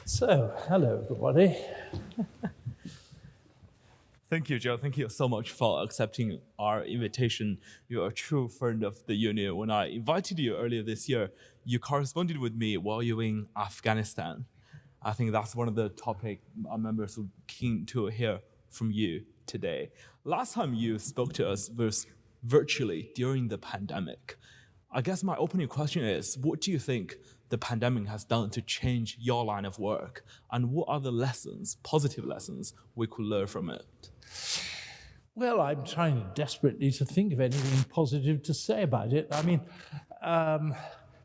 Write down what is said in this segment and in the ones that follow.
So, hello everybody. Thank you, Joe. Thank you so much for accepting our invitation. You're a true friend of the union. When I invited you earlier this year, you corresponded with me while you were in Afghanistan. I think that's one of the topics our members are keen to hear from you today. Last time you spoke to us was virtually during the pandemic. I guess my opening question is, what do you think the pandemic has done to change your line of work? And what are the lessons, positive lessons, we could learn from it? Well, I'm trying desperately to think of anything positive to say about it. I mean,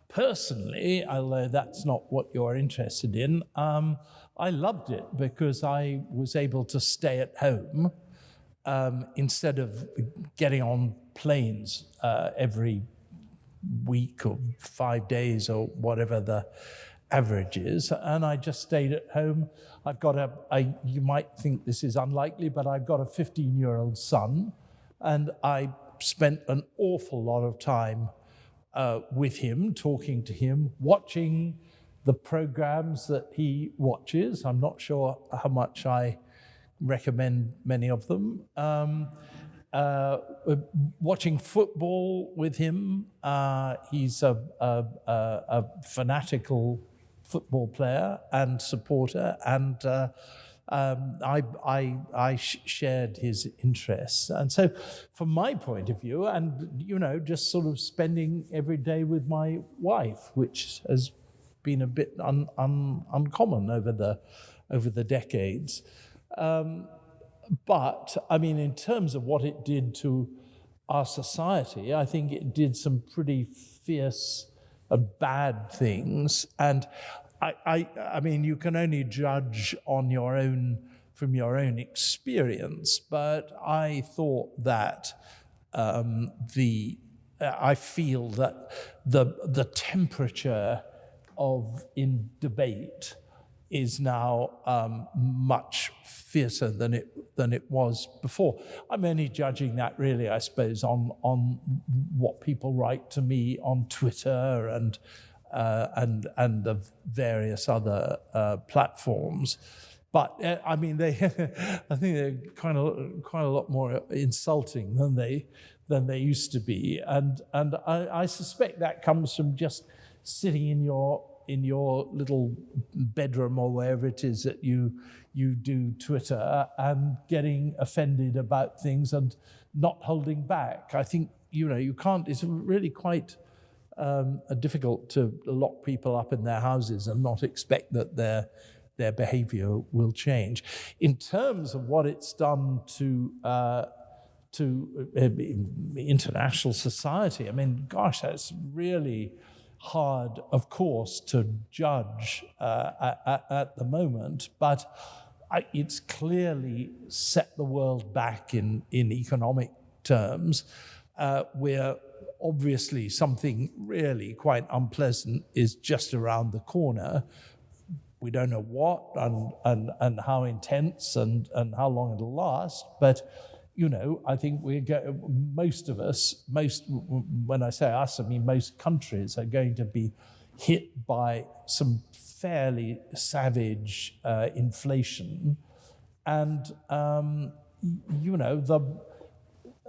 personally, although that's not what you're interested in, I loved it because I was able to stay at home instead of getting on planes every week or 5 days or whatever the average is, and I just stayed at home. I've got you might think this is unlikely, but I've got a 15-year-old son, and I spent an awful lot of time with him, talking to him, watching the programs that he watches. I'm not sure how much I recommend many of them. Watching football with him. He's a fanatical football player and supporter, and I shared his interests. And so, from my point of view, and just sort of spending every day with my wife, which has been a bit uncommon over the decades. But, I mean, in terms of what it did to our society, I think it did some pretty fierce and bad things. And I mean, you can only judge on from your own experience, but I thought that I feel that the temperature in debate is now much fiercer than it was before. I'm only judging that really, I suppose, on what people write to me on Twitter and the various other platforms. But I mean, I think they're quite a lot more insulting than they used to be, and I suspect that comes from just sitting in your little bedroom or wherever it is that you do Twitter and getting offended about things and not holding back. I think, you can't, it's really quite difficult to lock people up in their houses and not expect that their behavior will change. In terms of what it's done to international society, I mean, gosh, that's really hard, of course, to judge at the moment, but it's clearly set the world back in economic terms, where obviously something really quite unpleasant is just around the corner. We don't know what and how intense and how long it'll last, but I think most of us, when I say us, I mean most countries are going to be hit by some fairly savage inflation. And,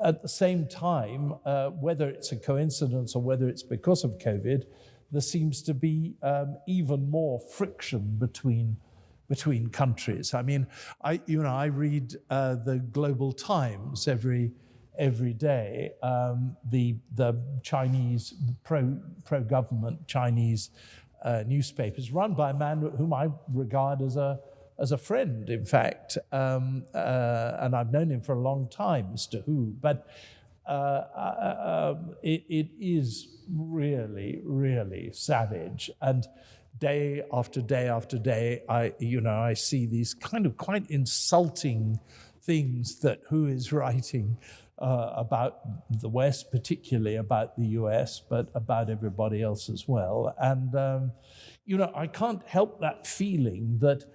at the same time, whether it's a coincidence or whether it's because of COVID, there seems to be even more friction between countries. I mean, I read the Global Times every day. The Chinese pro-government Chinese newspapers, run by a man whom I regard as a friend, in fact, and I've known him for a long time, Mr. Hu. But it is really, really savage. And day after day after day, I see these kind of quite insulting things that Hu is writing about the West, particularly about the US, but about everybody else as well. And I can't help that feeling that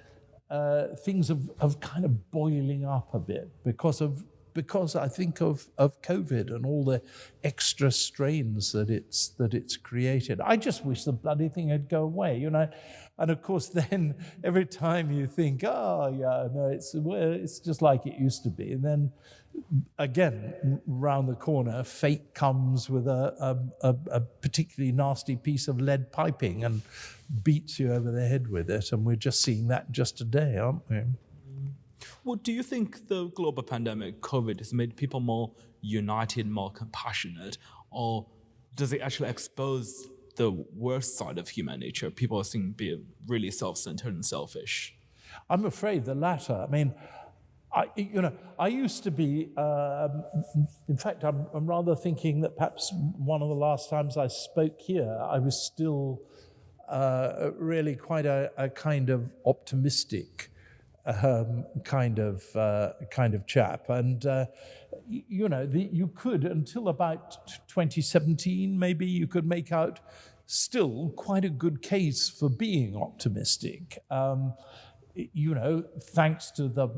things have kind of boiling up a bit because of because I think of COVID and all the extra strains that it's created. I just wish the bloody thing would go away, And of course, then every time you think, oh yeah, no, it's just like it used to be, and then again, round the corner, fate comes with a particularly nasty piece of lead piping and beats you over the head with it, and we're just seeing that just today, aren't we? Well, do you think the global pandemic, COVID, has made people more united, more compassionate, or does it actually expose the worst side of human nature? People seem to be really self-centered and selfish. I'm afraid the latter. I mean, I used to be, in fact, I'm rather thinking that perhaps one of the last times I spoke here, I was still really quite a kind of optimistic kind of chap. And, you could, until about 2017, maybe you could make out still quite a good case for being optimistic. Thanks to the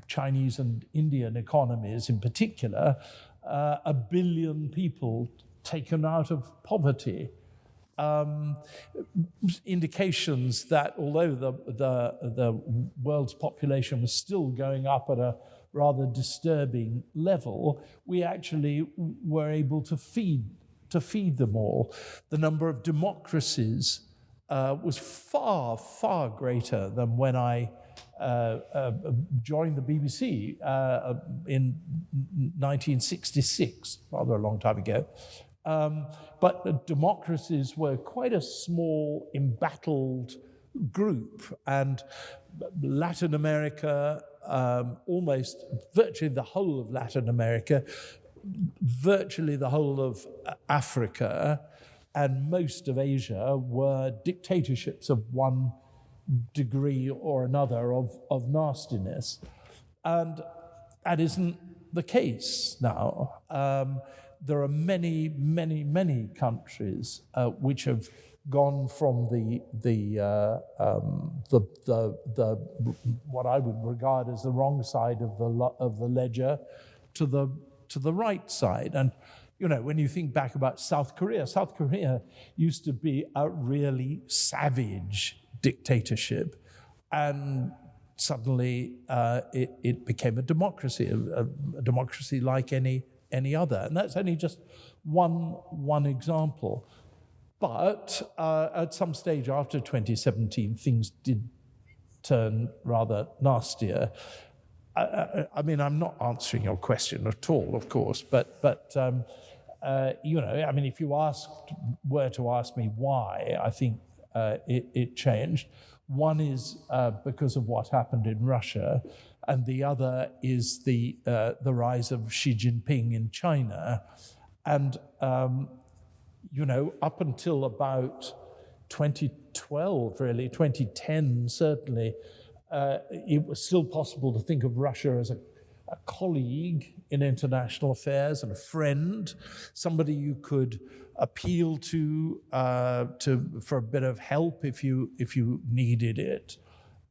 Chinese and Indian economies in particular, 1 billion people taken out of poverty. Indications that although the world's population was still going up at a rather disturbing level, we actually were able to feed them all. The number of democracies was far, far greater than when I joined the BBC in 1966, rather a long time ago. But the democracies were quite a small, embattled group, and Latin America, almost virtually the whole of Latin America, virtually the whole of Africa, and most of Asia were dictatorships of one degree or another of nastiness. And that isn't the case now. There are many, many, many countries which have gone from the what I would regard as the wrong side of the ledger to the right side. And when you think back about South Korea used to be a really savage dictatorship, and suddenly it became a democracy, a democracy like any other. And that's only just one example. But at some stage after 2017, things did turn rather nastier. I mean, I'm not answering your question at all, of course, but if you were to ask me why, I think it changed. One is because of what happened in Russia, and the other is the rise of Xi Jinping in China. And, up until about 2012, really, 2010 certainly, it was still possible to think of Russia as a colleague in international affairs and a friend, somebody you could appeal to for a bit of help if you needed it.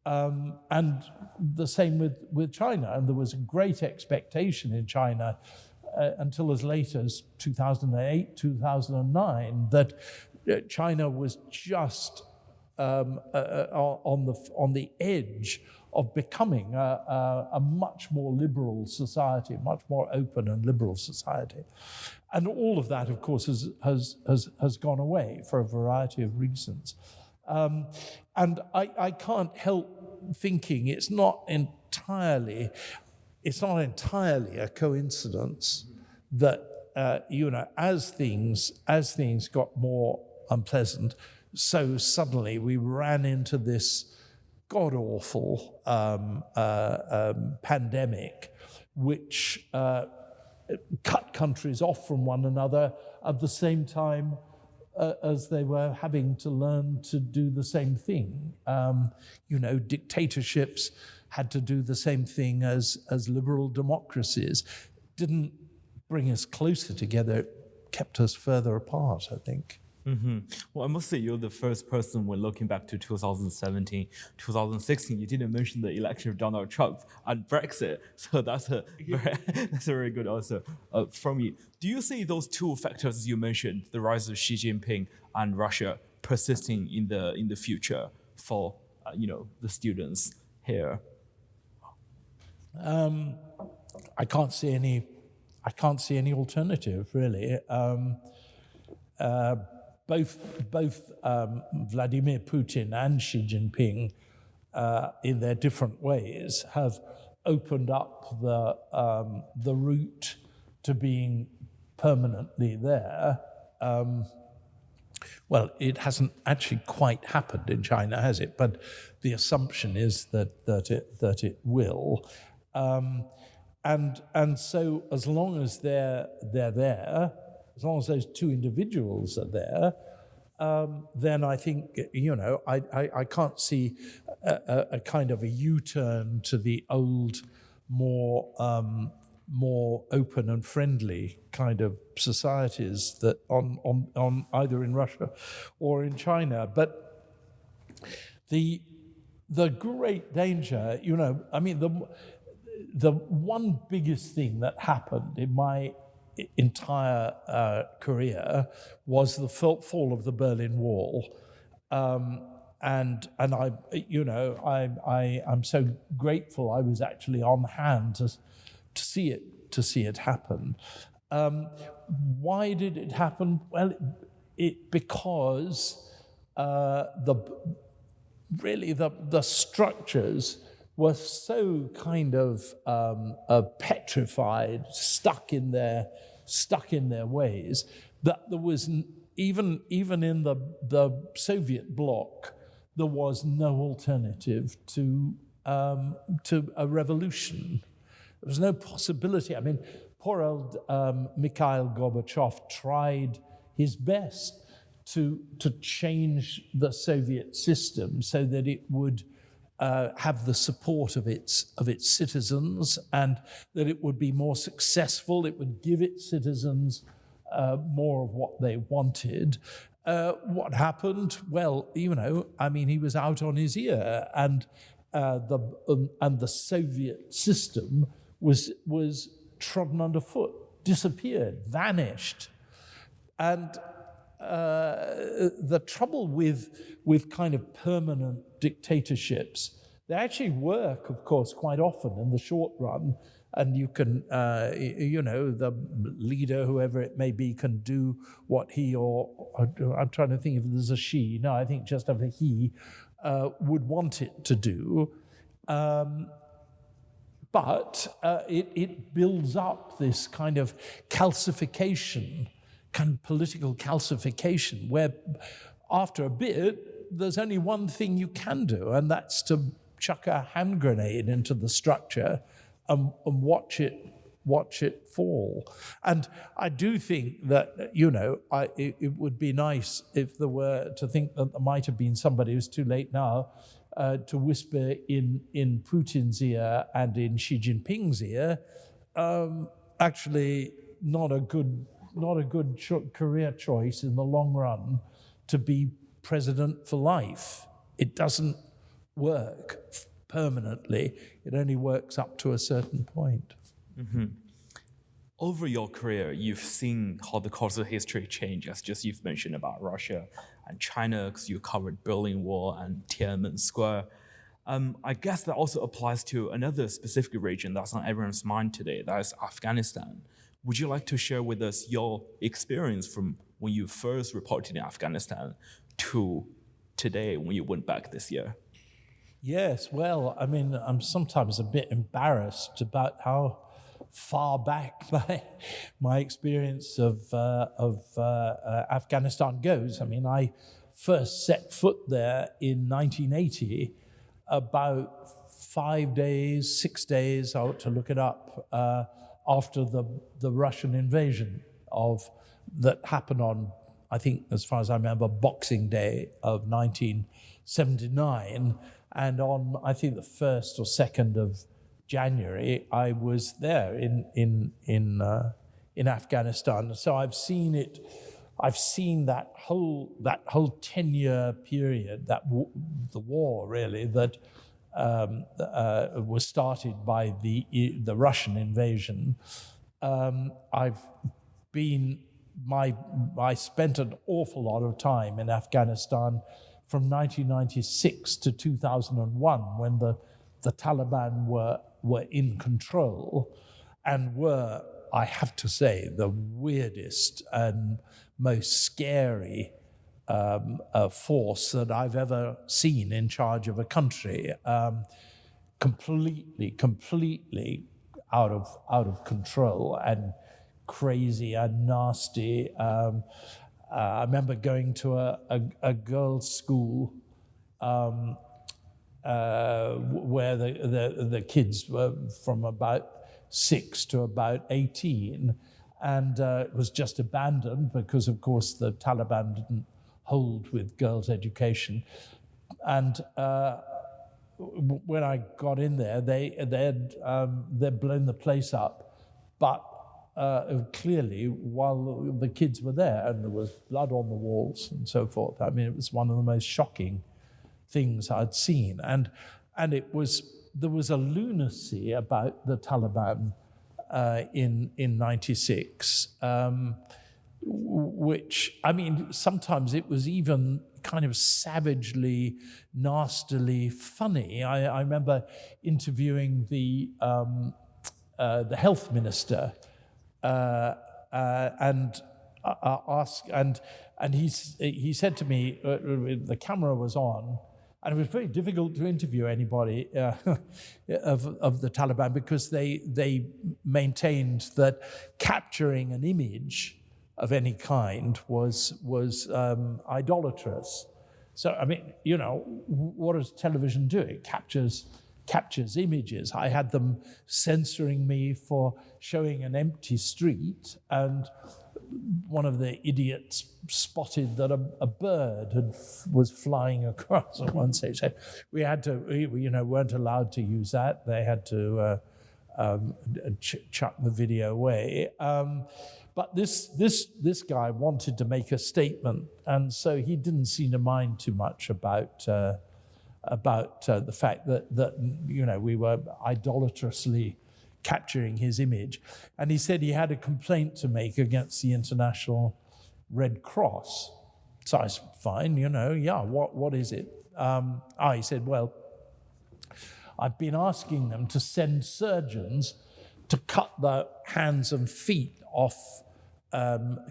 And the same with China. And there was a great expectation in China until as late as 2008, 2009, that China was just on the edge of becoming a much more liberal society, much more open and liberal society. And all of that, of course, has gone away for a variety of reasons. And I can't help thinking it's not entirely a coincidence that as things got more unpleasant, so suddenly we ran into this god-awful pandemic, which cut countries off from one another at the same time as they were having to learn to do the same thing. Dictatorships had to do the same thing as liberal democracies. Didn't bring us closer together, it kept us further apart, I think. Well, I must say you're the first person when looking back to 2017, 2016, you didn't mention the election of Donald Trump and Brexit. So that's a that's a very good answer from you. Do you see those two factors you mentioned, the rise of Xi Jinping and Russia, persisting in the future for the students here? I can't see any. I can't see any alternative, really. Both Vladimir Putin and Xi Jinping, in their different ways, have opened up the route to being permanently there. Well, it hasn't actually quite happened in China, has it? But the assumption is that it will. And so as long as they're there, as long as those two individuals are there, then I think, I can't see a kind of a U-turn to the old, more open and friendly kind of societies that on either in Russia or in China. But the great danger, the one biggest thing that happened in my entire career was the fall of the Berlin Wall, and I'm so grateful I was actually on hand to see it happen. Why did it happen? Well, because the structures were so kind of petrified, stuck in their ways, that there was even in the Soviet bloc, there was no alternative to a revolution. There was no possibility. I mean, poor old Mikhail Gorbachev tried his best to change the Soviet system so that it would have the support of its citizens, and that it would be more successful. It would give its citizens more of what they wanted. What happened? Well, he was out on his ear, and the Soviet system was trodden underfoot, disappeared, vanished, and the trouble with kind of permanent dictatorships, they actually work, of course, quite often in the short run, and you can, the leader, whoever it may be, can do what he or I'm trying to think if there's a she. No, I think just of a he would want it to do. But it builds up this kind of calcification, kind of political calcification, where after a bit, there's only one thing you can do, and that's to chuck a hand grenade into the structure and watch it fall. And I do think that, it would be nice if there were to think that there might have been somebody who's too late now to whisper in Putin's ear and in Xi Jinping's ear, actually not a good career choice in the long run to be president for life. It doesn't work permanently. It only works up to a certain point. Mm-hmm. Over your career, you've seen how the course of history changes. Just you've mentioned about Russia and China, because you covered Berlin Wall and Tiananmen Square. I guess that also applies to another specific region that's on everyone's mind today, that is Afghanistan. Would you like to share with us your experience from when you first reported in Afghanistan to today when you went back this year? Yes, well, I'm sometimes a bit embarrassed about how far back my experience of Afghanistan goes. I first set foot there in 1980, about 6 days, I ought to look it up, after the Russian invasion that happened on, I think, as far as I remember, Boxing Day of 1979. And on, I think, the 1st or 2nd of January, I was there in Afghanistan. So I've seen it I've seen that whole 10-year period, the war really that was started by the Russian invasion. I spent an awful lot of time in Afghanistan from 1996 to 2001, when the Taliban were in control and were, I have to say, the weirdest and most scary force that I've ever seen in charge of a country. Completely out of control and crazy and nasty. I remember going to a girls' school where the kids were from about 6 to about 18, and it was just abandoned because, of course, the Taliban didn't hold with girls' education. And when I got in there, they'd blown the place up, but clearly, while the kids were there, and there was blood on the walls and so forth. I mean, it was one of the most shocking things I'd seen, and there was a lunacy about the Taliban in '96, which, I mean, sometimes it was even kind of savagely, nastily funny. I remember interviewing the health minister. And he said to me, the camera was on, and it was very difficult to interview anybody of the Taliban, because they maintained that capturing an image of any kind was idolatrous. So, I mean, you know, what does television do? It captures images. I had them censoring me for showing an empty street, and one of the idiots spotted that a bird was flying across at one stage. So we weren't allowed to use that. They had to chuck the video away. But this guy wanted to make a statement, and so he didn't seem to mind too much about the fact that we were idolatrously capturing his image. And he said he had a complaint to make against the International Red Cross. So I said, fine, what is it? He said, well, I've been asking them to send surgeons to cut the hands and feet off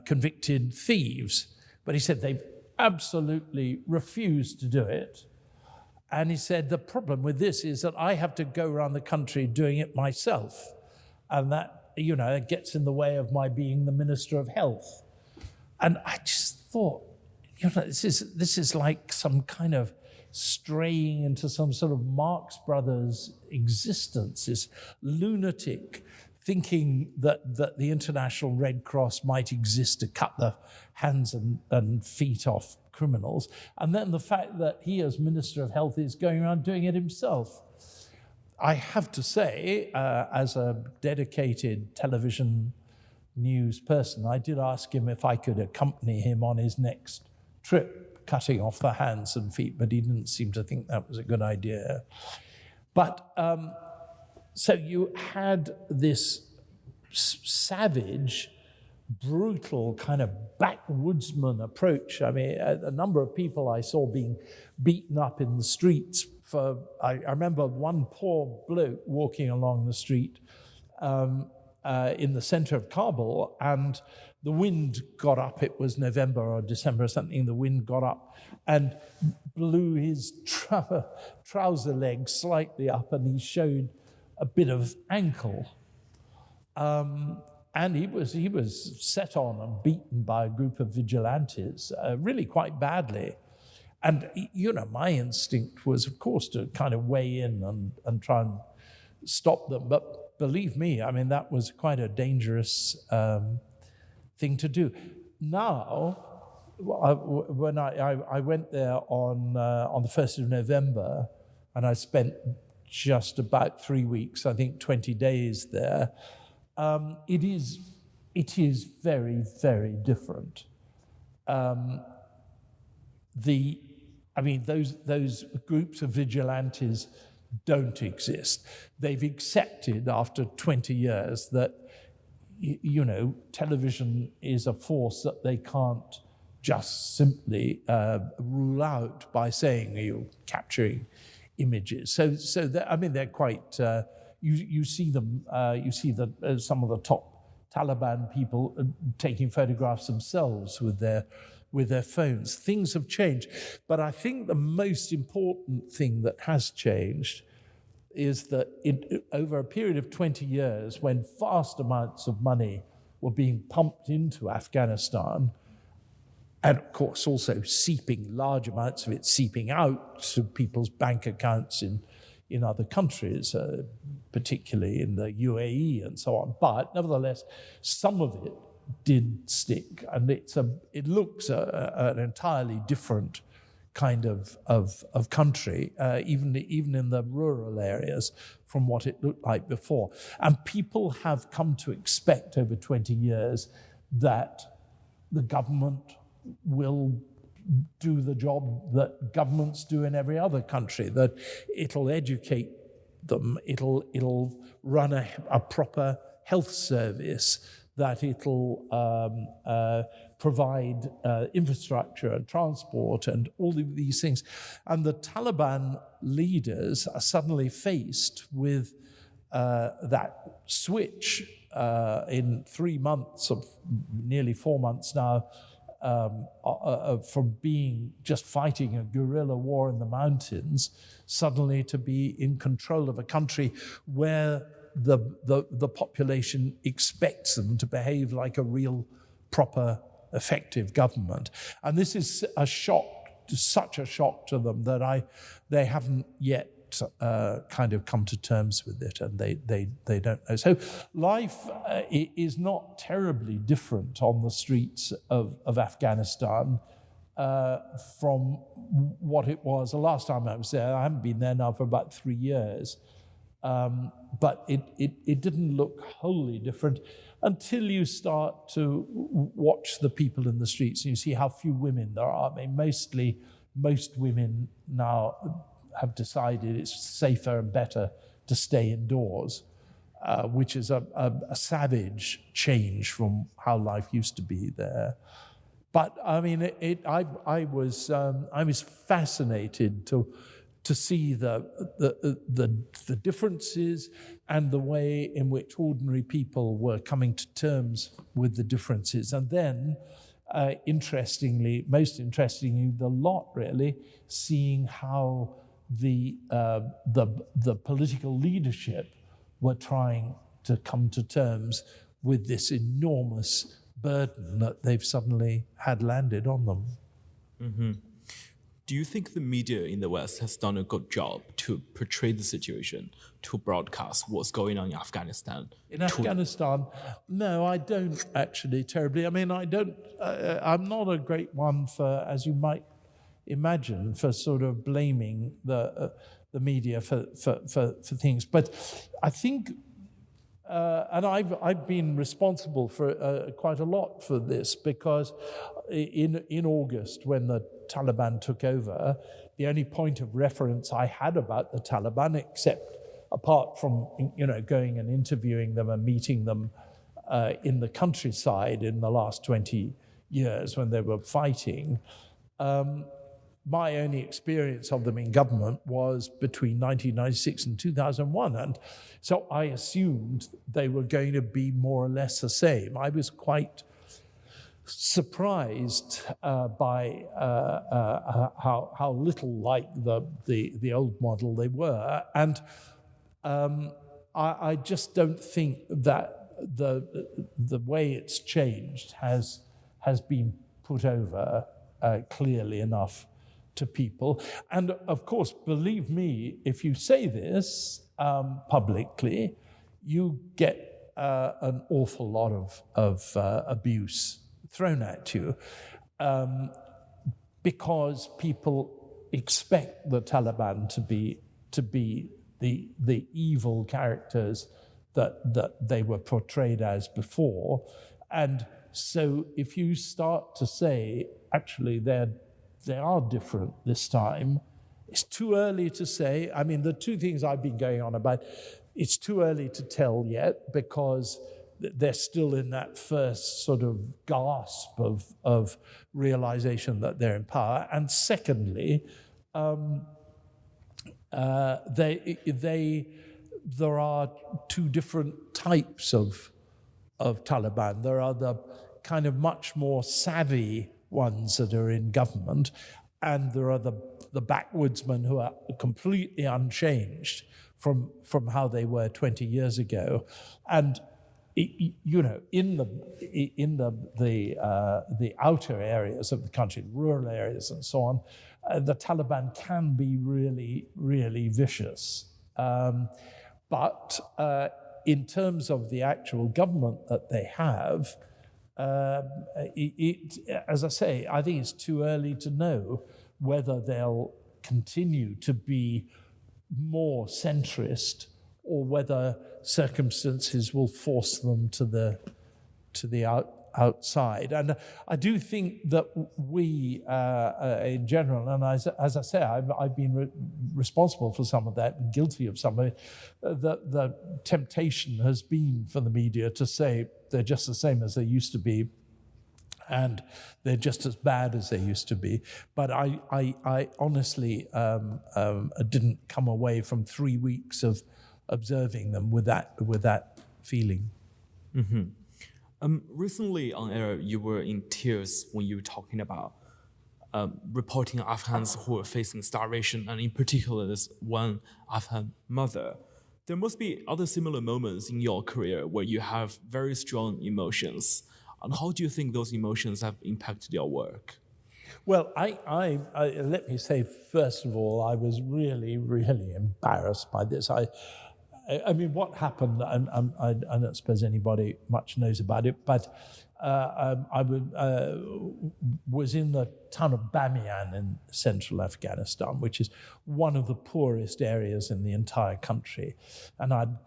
convicted thieves. But he said they've absolutely refused to do it. And he said, the problem with this is that I have to go around the country doing it myself. And that, it gets in the way of my being the Minister of Health. And I just thought, this is like some kind of straying into some sort of Marx Brothers existence, this lunatic thinking that the International Red Cross might exist to cut the hands and feet off criminals, and then the fact that he, as Minister of Health, is going around doing it himself. I have to say, as a dedicated television news person, I did ask him if I could accompany him on his next trip, cutting off the hands and feet, but he didn't seem to think that was a good idea. But so you had this savage, brutal kind of backwoodsman approach. I mean, a number of people I saw being beaten up in the streets I remember one poor bloke walking along the street in the center of Kabul, and the wind got up. It was November or December or something. The wind got up and blew his trouser leg slightly up, and he showed a bit of ankle. And he was set on and beaten by a group of vigilantes, really quite badly. And, my instinct was, of course, to kind of weigh in and try and stop them. But believe me, I mean, that was quite a dangerous thing to do. Now, when I went there on the 1st of November, and I spent just about 3 weeks, I think 20 days there, it is very, very different. those groups of vigilantes don't exist. They've accepted after 20 years that, television is a force that they can't just simply rule out by saying you're capturing images. So they're quite. You see them. You see some of the top Taliban people taking photographs themselves with their phones. Things have changed, but I think the most important thing that has changed is that over a period of 20 years, when vast amounts of money were being pumped into Afghanistan, and of course also large amounts of it seeping out to people's bank accounts in other countries, particularly in the UAE and so on. But nevertheless, some of it did stick, and it looks an entirely different kind of country, even in the rural areas, from what it looked like before. And people have come to expect over 20 years that the government will do the job that governments do in every other country, that it'll educate them, it'll run a proper health service, that it'll provide infrastructure and transport and all of these things. And the Taliban leaders are suddenly faced with that switch in 3 months, of nearly 4 months now, from being just fighting a guerrilla war in the mountains, suddenly to be in control of a country where the population expects them to behave like a real, proper, effective government. And this is such a shock to them that they haven't yet kind of come to terms with it, and they don't know. So life is not terribly different on the streets of Afghanistan from what it was the last time I was there. I haven't been there now for about 3 years. But it didn't look wholly different until you start to watch the people in the streets and you see how few women there are. I mean, most women now have decided it's safer and better to stay indoors, which is a savage change from how life used to be there. But I mean, I was fascinated to see the differences and the way in which ordinary people were coming to terms with the differences. And then, most interestingly, the lot really, seeing how the political leadership were trying to come to terms with this enormous burden that they've suddenly had landed on them. Mm-hmm. Do you think the media in the West has done a good job to portray the situation, to broadcast what's going on in Afghanistan? In Afghanistan, no, I don't actually terribly. I mean, I'm not a great one for, as you might imagine, for sort of blaming the media for things. But I think, and I've been responsible for quite a lot for this, because in August, when the Taliban took over, the only point of reference I had about the Taliban, apart from going and interviewing them and meeting them in the countryside in the last 20 years when they were fighting, my only experience of them in government was between 1996 and 2001. And so I assumed they were going to be more or less the same. I was quite surprised by how little like the old model they were. And I just don't think that the way it's changed has been put over clearly enough to people. And of course, believe me, if you say this publicly, you get an awful lot of abuse thrown at you, because people expect the Taliban to be the evil characters that they were portrayed as before, and so if you start to say, actually, they are different this time, it's too early to say. I mean, the two things I've been going on about, it's too early to tell yet because they're still in that first sort of gasp of realization that they're in power. And secondly, there are two different types of Taliban. There are the kind of much more savvy ones that are in government, and there are the backwoodsmen who are completely unchanged from how they were 20 years ago. And you know, in the outer areas of the country, rural areas and so on, the Taliban can be really, really vicious. But in terms of the actual government that they have, as I say, I think it's too early to know whether they'll continue to be more centrist or whether circumstances will force them to the outside. And I do think that we, in general, and as I say, I've been responsible for some of that and guilty of some of it, the temptation has been for the media to say they're just the same as they used to be, and they're just as bad as they used to be. But I honestly didn't come away from 3 weeks of observing them with that feeling. Mm-hmm. Recently on air, you were in tears when you were talking about reporting Afghans who are facing starvation, and in particular this one Afghan mother. There must be other similar moments in your career where you have very strong emotions. And how do you think those emotions have impacted your work? Well, I let me say, first of all, I was really, really embarrassed by this. I mean, what happened, I don't suppose anybody much knows about it, but I was in the town of Bamiyan in central Afghanistan, which is one of the poorest areas in the entire country. And I'd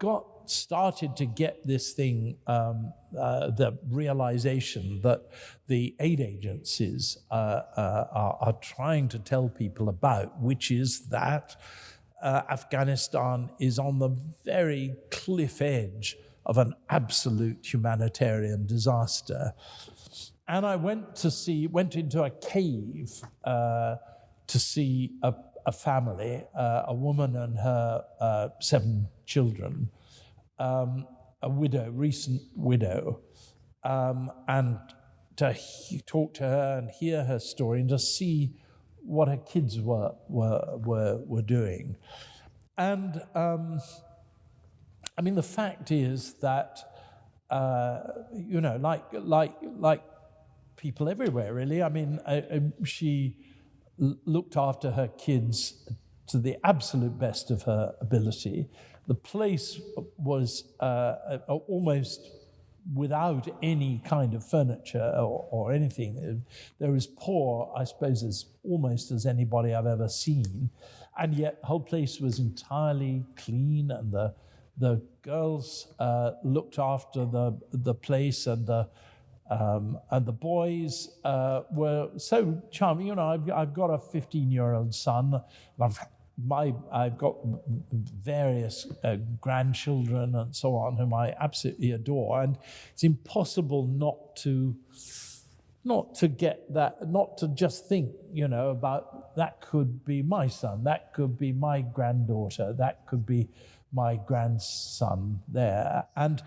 started to get this thing, the realization that the aid agencies are trying to tell people about, which is that Afghanistan is on the very cliff edge of an absolute humanitarian disaster. And I went into a cave to see a family, a woman and her 7 children, a widow, recent widow, and to talk to her and hear her story and to see what her kids were doing. And I mean, the fact is that you know, like people everywhere, really. I mean, she looked after her kids to the absolute best of her ability. The place was almost without any kind of furniture or anything. They're as poor, I suppose, as almost as anybody I've ever seen. And yet the whole place was entirely clean, and the girls looked after the place, and the boys were so charming. You know, I've got a 15-year-old son, and I've got various grandchildren and so on whom I absolutely adore, and it's impossible not to get that, not to just think, you know, about that could be my son, that could be my granddaughter, that could be my grandson there, and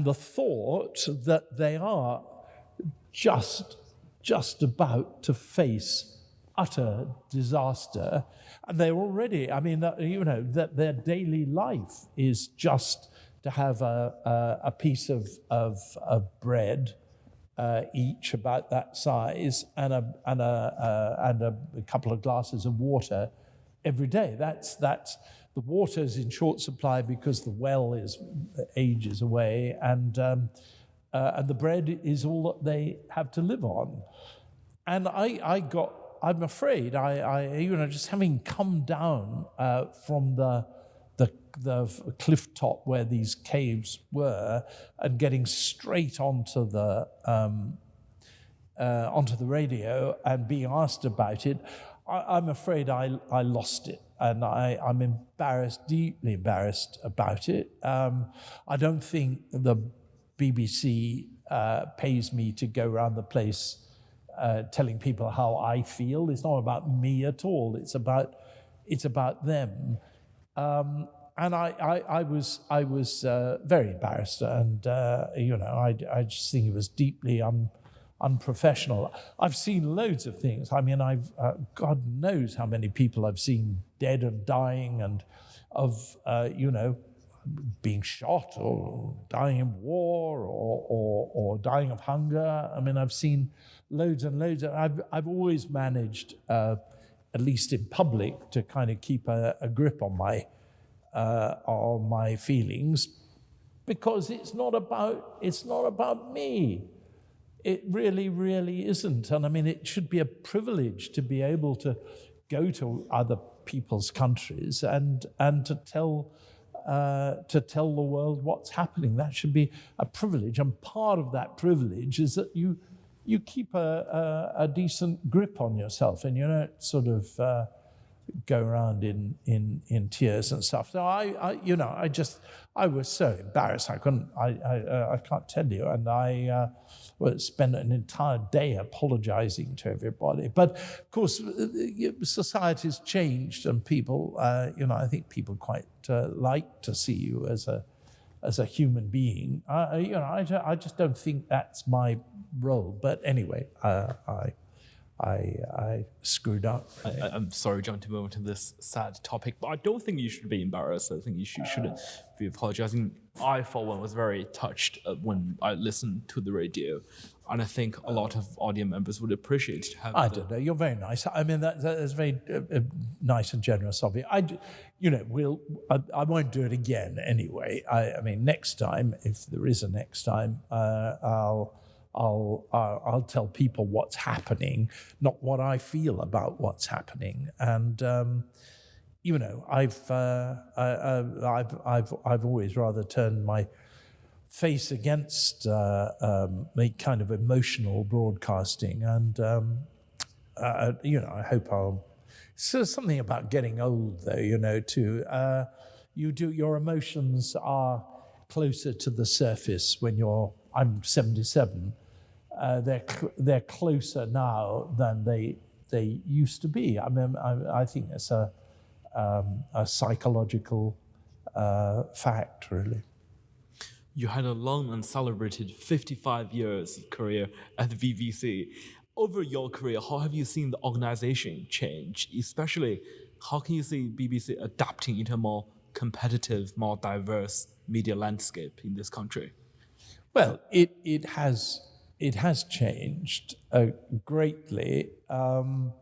the thought that they are just about to face utter disaster, and they're already, I mean, you know, that their daily life is just to have a piece of bread each about that size and a couple of glasses of water every day. That's the water's in short supply because the well is ages away, and the bread is all that they have to live on. And I'm afraid, you know, just having come down from the cliff top where these caves were, and getting straight onto the radio and being asked about it, I'm afraid I lost it, and I'm embarrassed, deeply embarrassed about it. I don't think the BBC pays me to go around the place telling people how I feel. It's not about me at all. It's about them. And I was very embarrassed, and I just think it was deeply unprofessional. I've seen loads of things. I mean, God knows how many people I've seen dead and dying, and of being shot or dying in war or dying of hunger. I mean, I've seen loads and loads. I've always managed, at least in public, to kind of keep a grip on my feelings, because it's not about me. It really, really isn't. And I mean, it should be a privilege to be able to go to other people's countries and to tell the world what's happening. That should be a privilege. And part of that privilege is that you keep a decent grip on yourself, and you don't sort of go around in tears and stuff. So I was so embarrassed. I can't tell you. And I spent an entire day apologizing to everybody. But of course, society's changed, and people, I think people quite like to see you as a human being. I just don't think that's my role. But anyway, I screwed up. I'm sorry, John, to move on to this sad topic, but I don't think you should be embarrassed. I think you shouldn't be apologizing. I, for one, was very touched when I listened to the radio, and I think a lot of audience members would appreciate to have. I don't know. You're very nice. I mean, that's very nice and generous of you. I won't do it again anyway. I mean, next time, if there is a next time, I'll tell people what's happening, not what I feel about what's happening. And I've always rather turned my face against the kind of emotional broadcasting. And I hope I'll. So something about getting old, though, too. Your emotions are closer to the surface when I'm 77. They're closer now than they used to be. I mean, I think it's a psychological fact, really. You had a long and celebrated 55 years career at the BBC. Over your career, how have you seen the organization change? Especially, how can you see BBC adapting into a more competitive, more diverse media landscape in this country? Well, it has changed greatly, and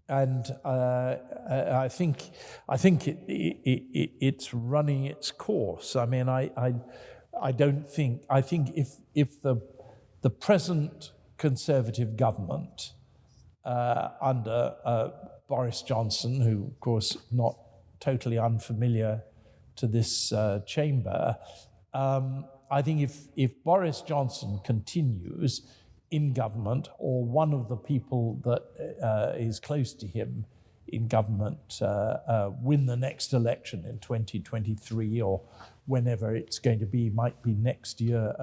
I think it's running its course. I mean, I don't think. I think if the present Conservative government under Boris Johnson, who of course not totally unfamiliar to this chamber, I think if Boris Johnson continues in government, or one of the people that is close to him in government win the next election in 2023 or whenever it's going to be, might be next year,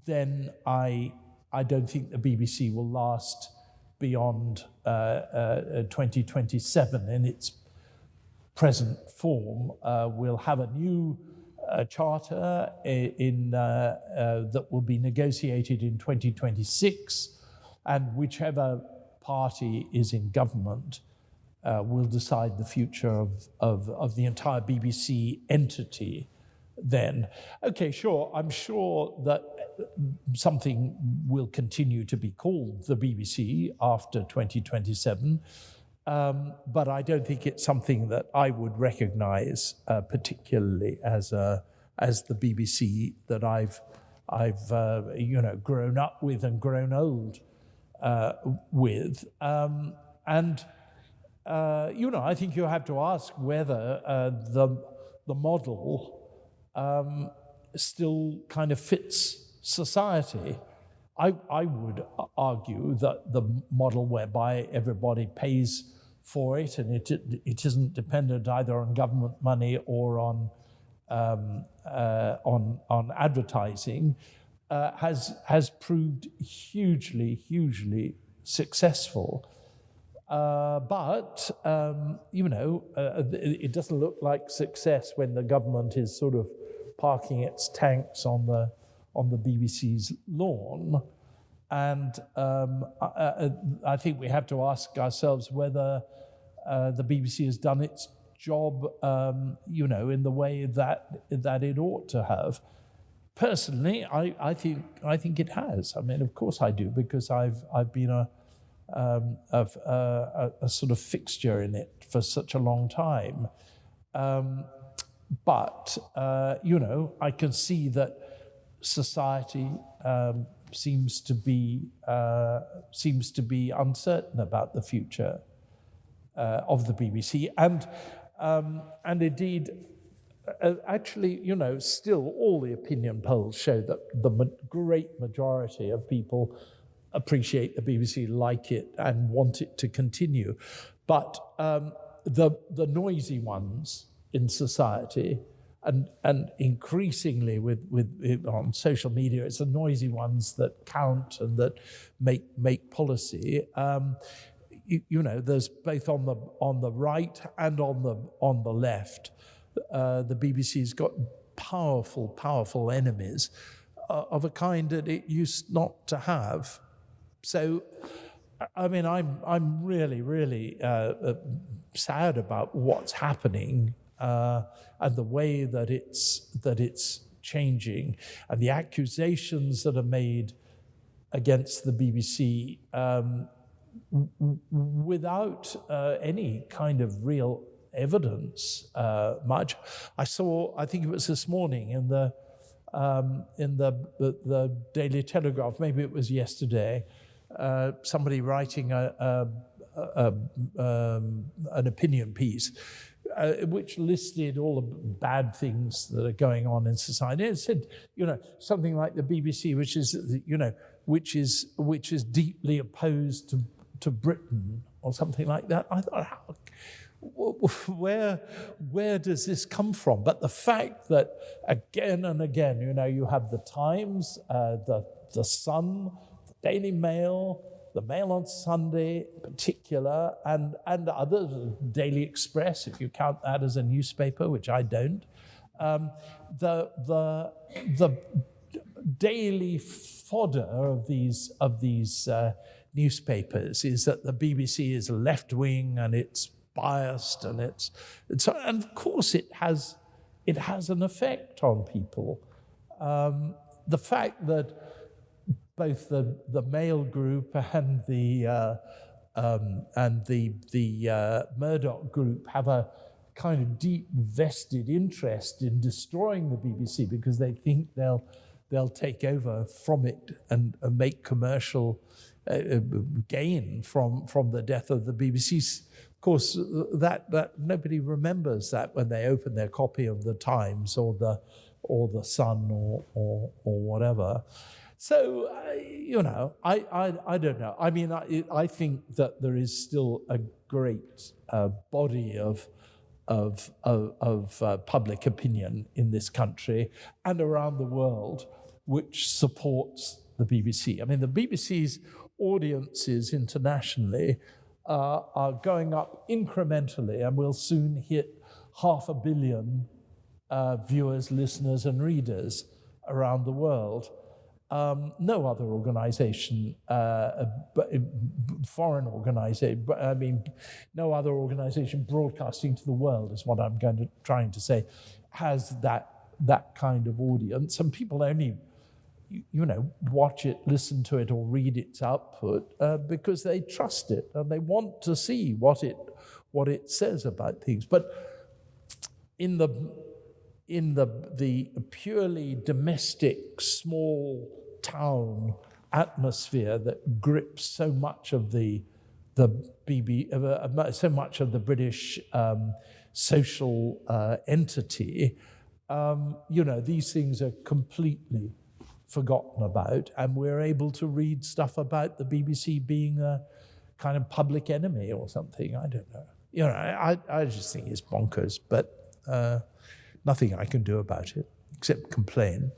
then I don't think the BBC will last beyond 2027 in its present form. We'll have a new charter that will be negotiated in 2026, and whichever party is in government will decide the future of the entire BBC entity then. Okay, sure, I'm sure that something will continue to be called the BBC after 2027, but I don't think it's something that I would recognize particularly as the BBC that I've grown up with and grown old with. And I think you have to ask whether the model still kind of fits society. I would argue that the model whereby everybody pays for it and it isn't dependent either on government money or on advertising has proved hugely successful. But it doesn't look like success when the government is sort of parking its tanks on the BBC's lawn. And I think we have to ask ourselves whether the BBC has done its job, in the way that it ought to have. Personally, I think it has. I mean, of course I do, because I've been a sort of fixture in it for such a long time. But I can see that society seems to be uncertain about the future of the BBC, and indeed, actually, still all the opinion polls show that the great majority of people appreciate the BBC, like it, and want it to continue. But the noisy ones in society, and increasingly with on social media, it's the noisy ones that count and that make policy. There's both on the right and on the left. The BBC's got powerful enemies of a kind that it used not to have. So, I mean, I'm really sad about what's happening and the way that it's changing, and the accusations that are made against the BBC without any kind of real evidence. Much. I think it was this morning in the Daily Telegraph, maybe it was yesterday, somebody writing an opinion piece which listed all the bad things that are going on in society. It said, something like the BBC, which is deeply opposed to Britain, or something like that. I thought, where does this come from? But the fact that again and again, you have the Times, the Sun, the Daily Mail, the Mail on Sunday in particular, and others, Daily Express, if you count that as a newspaper, which I don't. The daily fodder of these newspapers is that the BBC is left-wing and it's biased, and and of course it has an effect on people. The fact that both the Mail Group and the Murdoch Group have a kind of deep vested interest in destroying the BBC because they think they'll take over from it and make commercial gain from the death of the BBC. Of course, that nobody remembers that when they open their copy of the Times or the Sun or whatever. So I don't know. I mean, I think that there is still a great body of public opinion in this country and around the world which supports the BBC. I mean, the BBC's audiences internationally are going up incrementally, and will soon hit 500 million viewers, listeners, and readers around the world. No other organization, foreign organization, no other organization broadcasting to the world is what I'm trying to say, has that kind of audience. And people only, watch it, listen to it, or read its output because they trust it and they want to see what it says about things. But in the purely domestic, small town atmosphere that grips so much of the the so much of the British social entity, these things are completely forgotten about, and we're able to read stuff about the BBC being a kind of public enemy or something. I don't know. I just think it's bonkers, but nothing I can do about it except complain.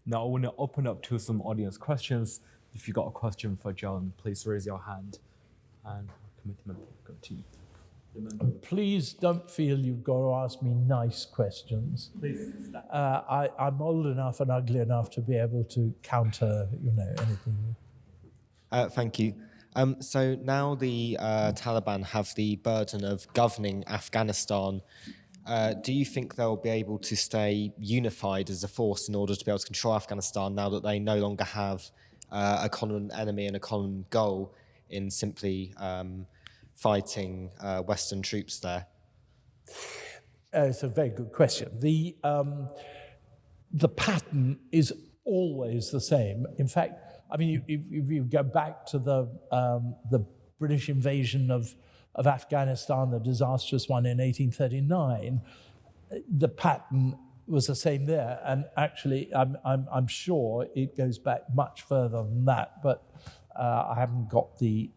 Now I want to open up to some audience questions. If you got a question for John, please raise your hand, and committee member will go to you. Please don't feel you've got to ask me nice questions. Please. I'm old enough and ugly enough to be able to counter, anything. Thank you. So now the Taliban have the burden of governing Afghanistan. Do you think they'll be able to stay unified as a force in order to be able to control Afghanistan now that they no longer have a common enemy and a common goal in simply fighting Western troops there? It's a very good question. The pattern is always the same. In fact, if you go back to the British invasion of Afghanistan, the disastrous one in 1839, the pattern was the same there. And actually, I'm sure it goes back much further than that, but I haven't got the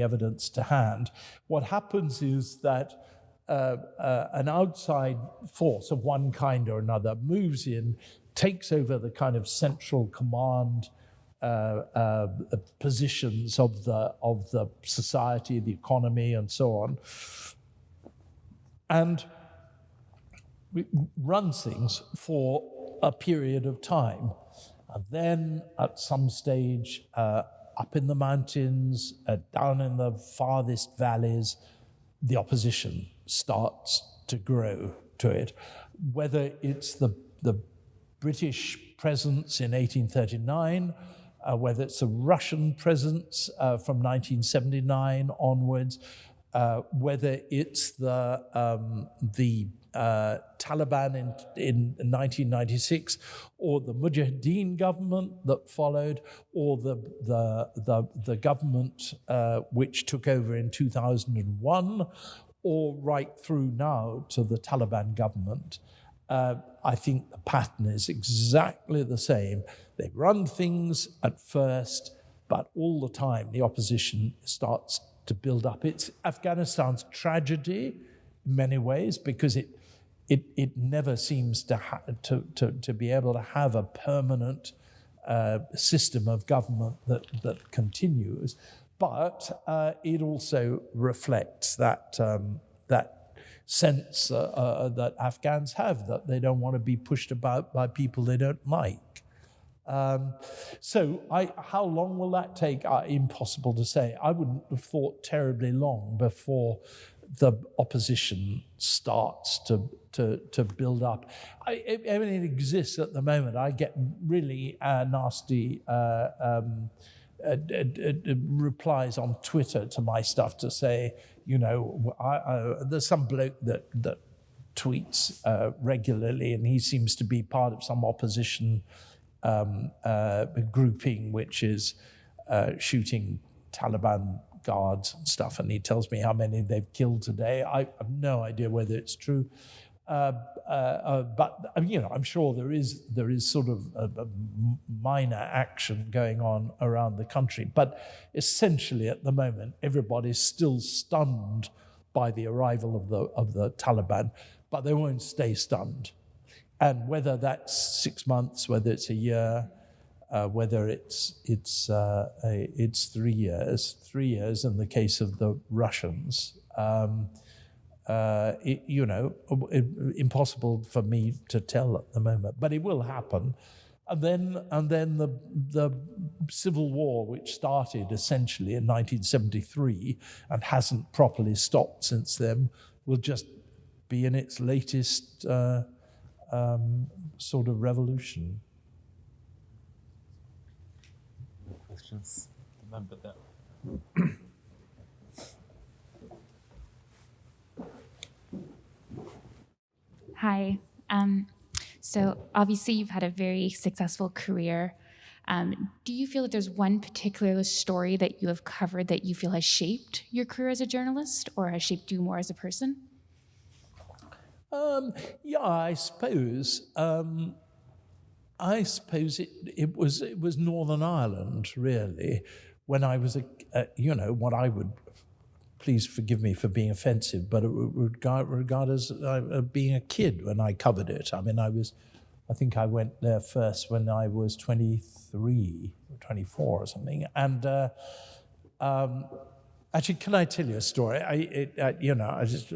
evidence to hand. What happens is that an outside force of one kind or another moves in, takes over the kind of central command positions of the society, the economy, and so on, and runs things for a period of time. And then at some stage, up in the mountains, down in the farthest valleys, the opposition starts to grow to it. Whether it's the British presence in 1839, whether it's a Russian presence from 1979 onwards, whether it's the Taliban in 1996, or the Mujahideen government that followed, or the government which took over in 2001, or right through now to the Taliban government. I think the pattern is exactly the same. They run things at first, but all the time the opposition starts to build up. It's Afghanistan's tragedy in many ways, because it never seems to be able to have a permanent system of government that continues. But it also reflects that sense that Afghans have, that they don't want to be pushed about by people they don't like. So how long will that take? Impossible to say. I wouldn't have thought terribly long before the opposition starts to build up. It exists at the moment. I get really nasty replies on Twitter to my stuff to say, there's some bloke that tweets regularly, and he seems to be part of some opposition grouping which is shooting Taliban guards and stuff, and he tells me how many they've killed today. I have no idea whether it's true, but I'm sure there is sort of a minor action going on around the country. But essentially, at the moment, everybody's still stunned by the arrival of the Taliban, but they won't stay stunned. And whether that's 6 months, whether it's a year, whether it's 3 years in the case of the Russians, impossible for me to tell at the moment, but it will happen. And then the civil war, which started essentially in 1973 and hasn't properly stopped since then, will just be in its latest sort of revolution. Questions? Remember that. Hi. So obviously you've had a very successful career Do you feel that there's one particular story that you have covered that you feel has shaped your career as a journalist or has shaped you more as a person? Yeah, I suppose. It was Northern Ireland, really, when I was what I would, please forgive me for being offensive, but it would regard as being a kid when I covered it. I mean, I think I went there first when I was 23 or 24 or something. And actually, can I tell you a story? I was just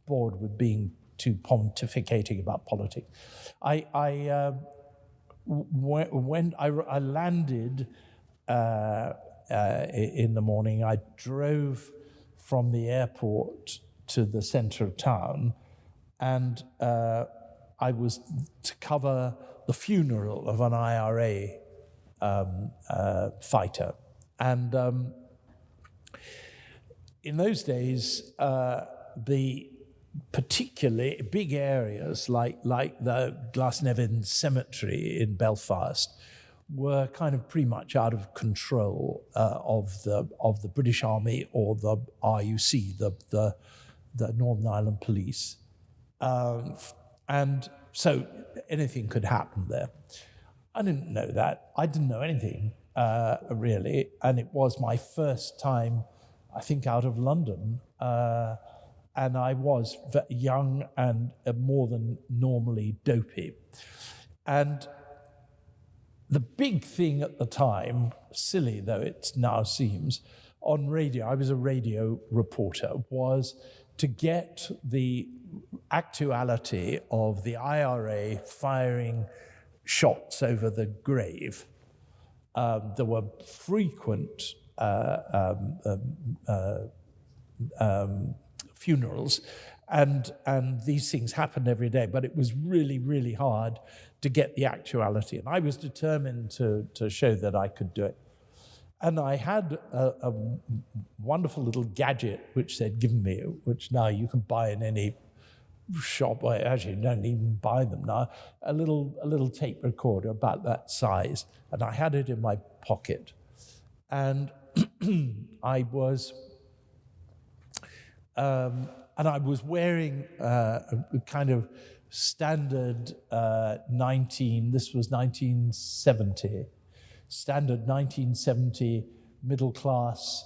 bored with being too pontificating about politics. When I landed in the morning, I drove from the airport to the center of town, and I was to cover the funeral of an IRA fighter. And in those days, the particularly big areas like the Glasnevin Cemetery in Belfast were kind of pretty much out of control of the British Army or the RUC, the Northern Ireland Police, and so anything could happen there. I didn't know that. I didn't know anything really, and it was my first time, I think, out of London. And I was young and more than normally dopey. And the big thing at the time, silly though it now seems, on radio, I was a radio reporter, was to get the actuality of the IRA firing shots over the grave. There were frequent funerals, and these things happened every day, but it was really, really hard to get the actuality. And I was determined to show that I could do it. And I had a wonderful little gadget which they'd given me, which now you can buy in any shop. Well, actually, you don't even buy them now. A little tape recorder about that size, and I had it in my pocket. And I was wearing a kind of standard 1970 middle-class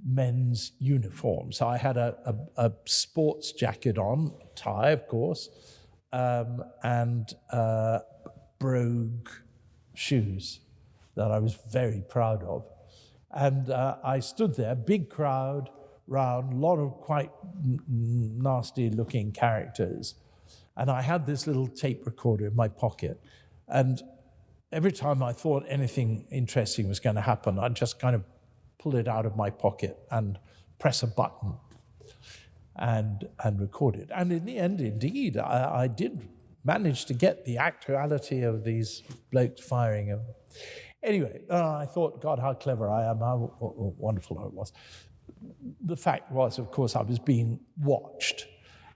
men's uniform. So I had a sports jacket on, tie, of course, and brogue shoes that I was very proud of. And I stood there, big crowd round, a lot of quite nasty-looking characters. And I had this little tape recorder in my pocket. And every time I thought anything interesting was going to happen, I'd just kind of pull it out of my pocket and press a button and record it. And in the end, indeed, I did manage to get the actuality of these blokes firing. Anyway, I thought, God, how clever I am, how wonderful I was. The fact was, of course, I was being watched,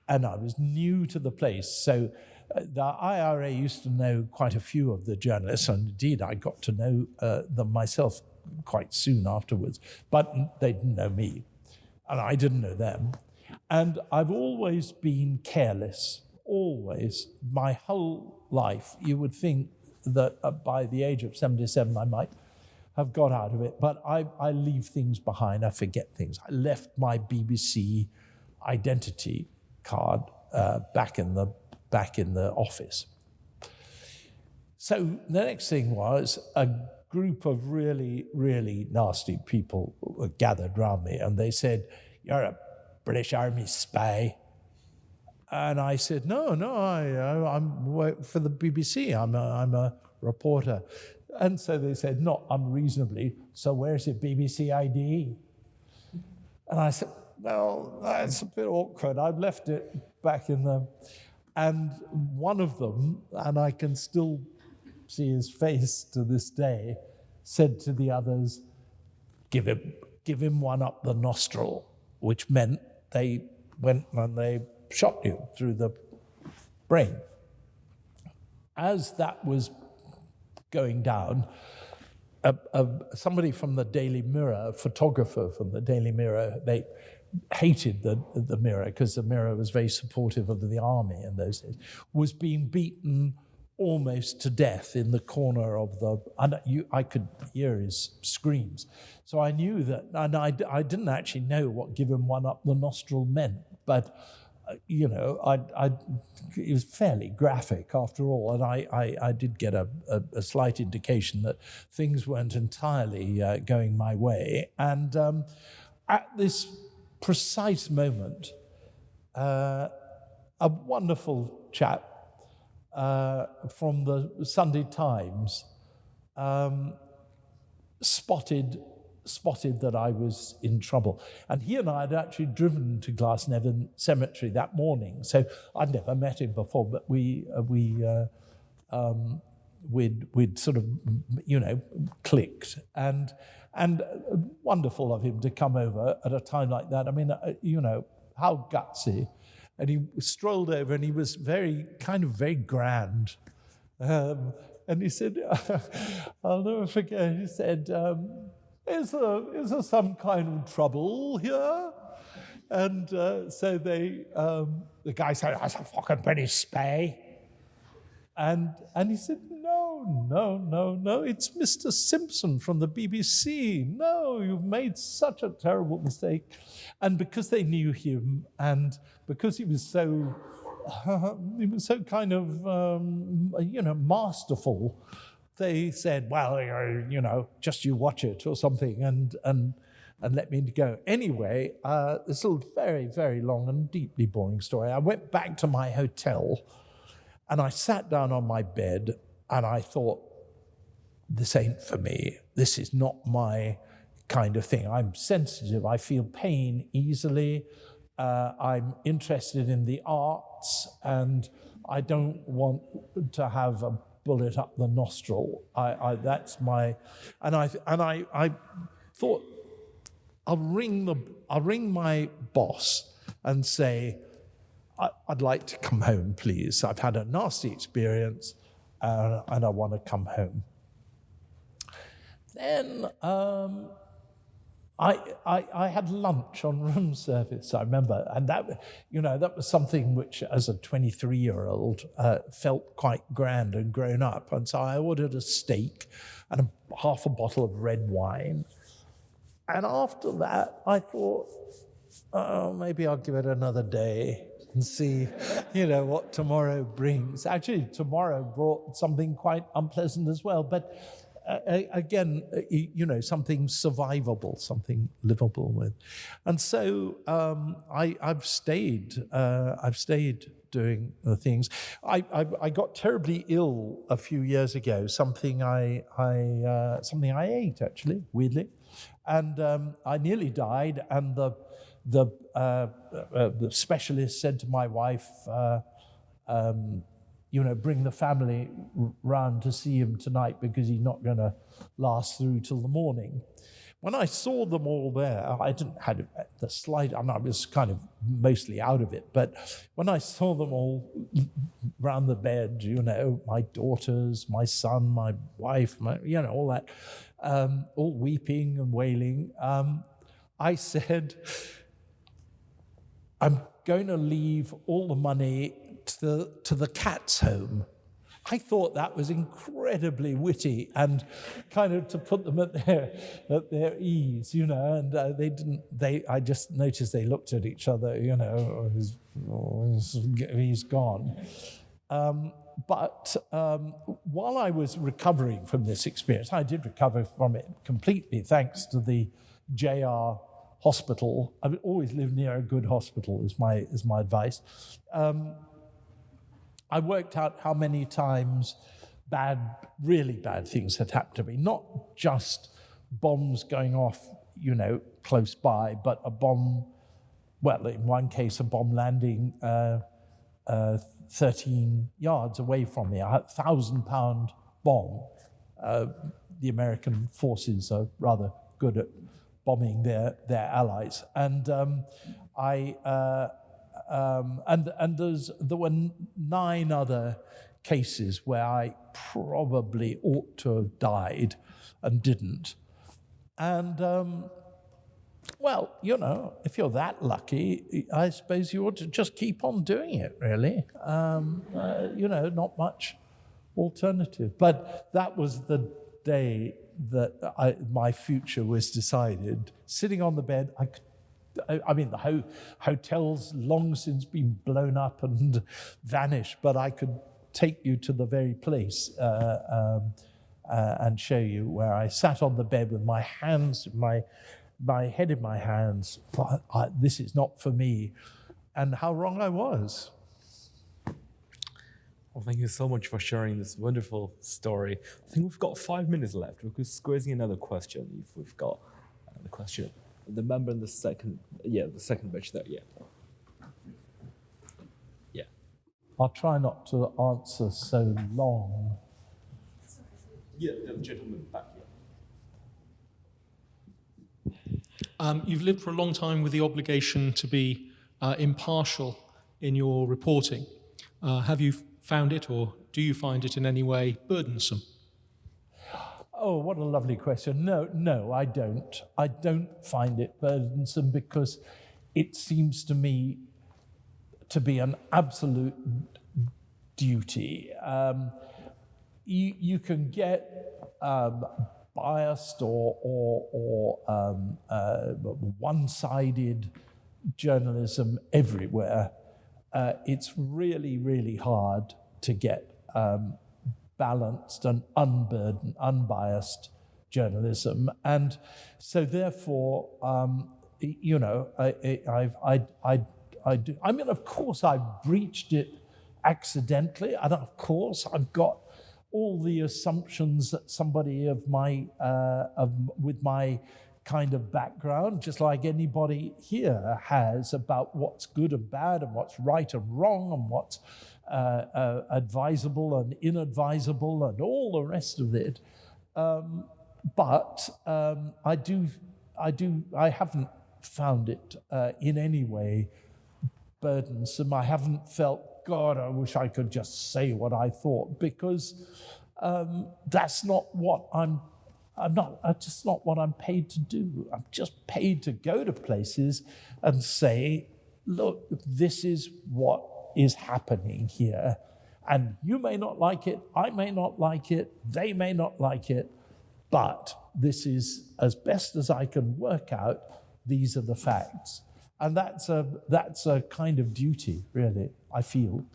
and I was new to the place. So the IRA used to know quite a few of the journalists, and indeed I got to know them myself quite soon afterwards. But they didn't know me, and I didn't know them. And I've always been careless, always, my whole life. You would think that by the age of 77 I might have got out of it, but I leave things behind, I forget things. I left my BBC identity card back in the office. So the next thing was a group of really, really nasty people were gathered around me, and they said, "You're a British Army spy." And I said, no, I'm work for the BBC. I'm a reporter. And so they said, not unreasonably, "So where's your BBC ID?" And I said, well, that's a bit awkward. I've left it back in the... And one of them, and I can still see his face to this day, said to the others, give him one up the nostril, which meant they went and they shot you through the brain. As that was going down, somebody from the Daily Mirror, a photographer from the Daily Mirror, they hated the Mirror because the Mirror was very supportive of the army in those days, was being beaten almost to death in the corner of I could hear his screams. So I knew that, and I didn't actually know what giving one up the nostril meant, but it was fairly graphic after all, and I did get a slight indication that things weren't entirely going my way. And at this precise moment, a wonderful chap from the Sunday Times spotted that I was in trouble. And he and I had actually driven to Glasnevin Cemetery that morning. So I'd never met him before, but we'd sort of, clicked. And wonderful of him to come over at a time like that. I mean, how gutsy. And he strolled over and he was very grand. And he said, I'll never forget, he said, is there some kind of trouble here? And so the guy said, that's a fucking British spy. And he said, no, it's Mr. Simpson from the BBC. No, you've made such a terrible mistake. And because they knew him, and because he was so kind of, masterful, they said, well, just you watch it or something, and let me go. Anyway, this little very, very long and deeply boring story. I went back to my hotel, and I sat down on my bed, and I thought, this ain't for me. This is not my kind of thing. I'm sensitive. I feel pain easily. I'm interested in the arts, and I don't want to have a bullet up the nostril. That's my, and I thought, I'll ring my boss and say, I'd like to come home, please. I've had a nasty experience, and I want to come home. Then I had lunch on room service, I remember, and that was something which, as a 23-year-old, felt quite grand and grown up. And so I ordered a steak and half a bottle of red wine. And after that, I thought, maybe I'll give it another day and see, what tomorrow brings. Actually, tomorrow brought something quite unpleasant as well, but again, something survivable, something livable with. And so I've stayed doing the things. I got terribly ill a few years ago, something I ate, actually, weirdly. And I nearly died, and the specialist said to my wife, bring the family round to see him tonight because he's not going to last through till the morning. When I saw them all there, I didn't have the slight, I was kind of mostly out of it, but when I saw them all round the bed, my daughters, my son, my wife, all that, all weeping and wailing, I said, I'm going to leave all the money to the cats' home. I thought that was incredibly witty and kind of to put them at their ease, and they didn't. I just noticed they looked at each other, he's gone. But while I was recovering from this experience, I did recover from it completely, thanks to the JR hospital. I've always lived near a good hospital, is my advice. I worked out how many times really bad things had happened to me. Not just bombs going off, close by, but a bomb, in one case, a bomb landing 13 yards away from me, a 1,000-pound bomb. The American forces are rather good at bombing their allies. And there were 9 other cases where I probably ought to have died and didn't. And, well, you know, if you're that lucky, I suppose you ought to just keep on doing it, really. You know, not much alternative. But that was the day that my future was decided. Sitting on the bed, I mean, the hotel's long since been blown up and vanished, but I could take you to the very place and show you where I sat on the bed with my hands, my head in my hands. This is not for me, and how wrong I was. Well, thank you so much for sharing this wonderful story. I think we've got 5 minutes left. We could squeeze in another question if we've got another question. The member in the second batch there, yeah. I'll try not to answer so long. Yeah, the gentleman back here. You've lived for a long time with the obligation to be impartial in your reporting. Have you found it, or do you find it in any way burdensome? Oh, what a lovely question. No, I don't. I don't find it burdensome because it seems to me to be an absolute duty. You can get biased or one-sided journalism everywhere. It's really, really hard to get balanced and unburdened, unbiased journalism, and so therefore, you know, I do. I mean, of course, I've breached it accidentally, and of course, I've got all the assumptions that somebody with my kind of background, just like anybody here has, about what's good and bad and what's right and wrong and what's advisable and inadvisable and all the rest of it. But I haven't found it in any way burdensome. I haven't felt, God, I wish I could just say what I thought, because that's not what that's just not what I'm paid to do. I'm just paid to go to places and say, look, this is what is happening here. And you may not like it, I may not like it, they may not like it, but this is, as best as I can work out, these are the facts. And that's a kind of duty, really, I feel.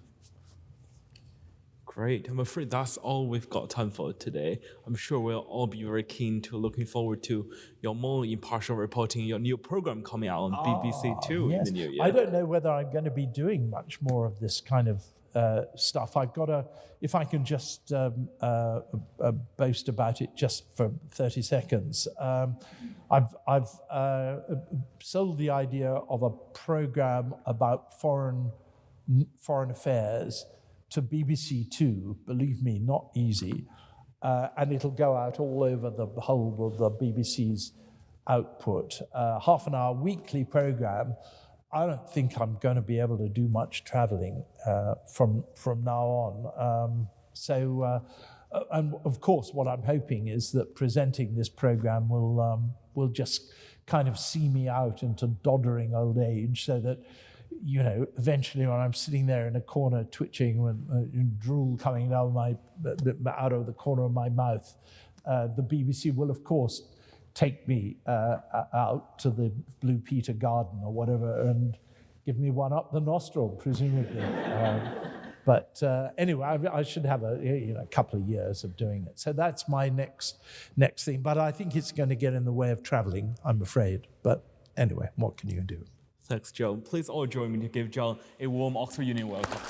Great. I'm afraid that's all we've got time for today. I'm sure we'll all be very keen to looking forward to your more impartial reporting, your new program coming out on BBC Two in the new year. I don't know whether I'm going to be doing much more of this kind of stuff. I've got to, if I can just boast about it just for 30 seconds. I've sold the idea of a program about foreign affairs to BBC Two, believe me, not easy, and it'll go out all over the whole of the BBC's output. Half an hour weekly program. I don't think I'm going to be able to do much traveling from now on. And of course, what I'm hoping is that presenting this program will just kind of see me out into doddering old age, so that, you know, eventually when I'm sitting there in a corner twitching with drool coming down out of the corner of my mouth, the BBC will, of course, take me out to the Blue Peter Garden or whatever and give me one up the nostril, presumably. But anyway, I should have a couple of years of doing it. So that's my next thing. But I think it's going to get in the way of traveling, I'm afraid. But anyway, what can you do? Thanks, John. Please all join me to give John a warm Oxford Union welcome.